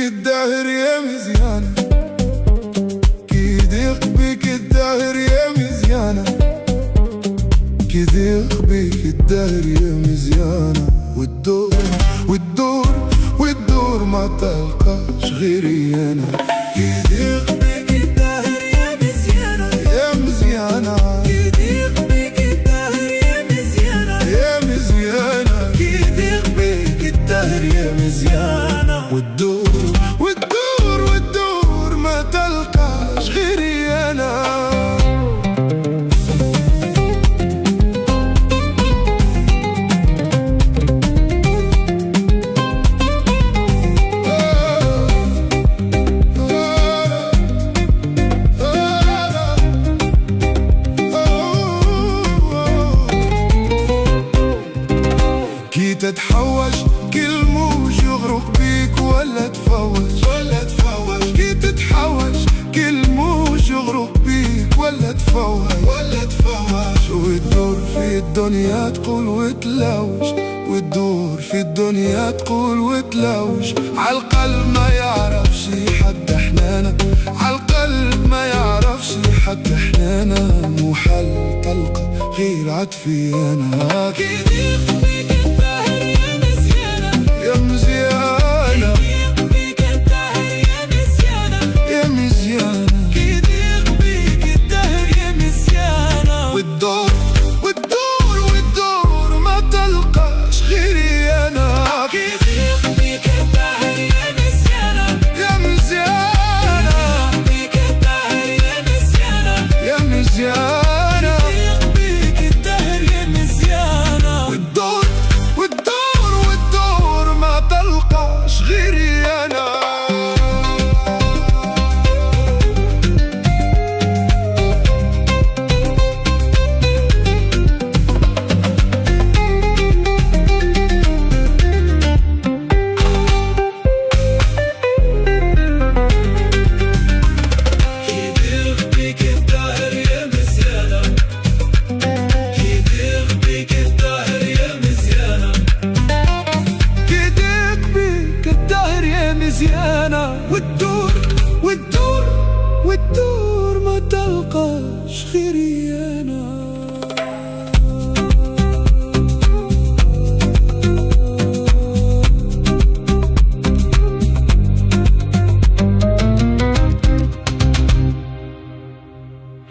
الدهر يا مزيانة، كيديق بيك الدهر يا مزيانة، كيديق بيك الدهر يا مزيانة. والدور والدور والدور ما تلقاش غيري أنا. كيديق بيك الدهر يا مزيانة، يا مزيانة، كيديق بيك الدهر يا مزيانة، يا مزيانة، كيديق بيك الدهر يا مزيانة. والدور والدور والدور ما تلقاش غيري أنا. كي تتحوش كل موج يغرق بيك ولا تفوش، ولا تفوش. كي تتحوش كل موج يغرق بيك ولا تفوش، ولا تفوش. وتدور في الدنيا تقول وتلوش، وتدور في الدنيا تقول وتلوش. عالقلب ما يعرفش حد حنانة، عالقلب ما يعرفش حد حنانة. مو حل طلقة غير عطفي أنا. كيديق بيك الدهر يا مزيانة، يا مزيانة، كيديق بيك الدهر يا مزيانة، يا مزيانة، كيديق بيك الدهر يا مزيانة. والدور والدور والدور ما تلقاش غيري أنا. كيديق بيك الدهر يا مزيانة، يا مزيانة، كيديق بيك الدهر يا مزيانة، يا مزيانة، كيديق بيك الدهر يا مزيانة. والدور والدور والدور ما تلقاش غيري أنا. والدور والدور والدور ما تلقاش غيري أنا.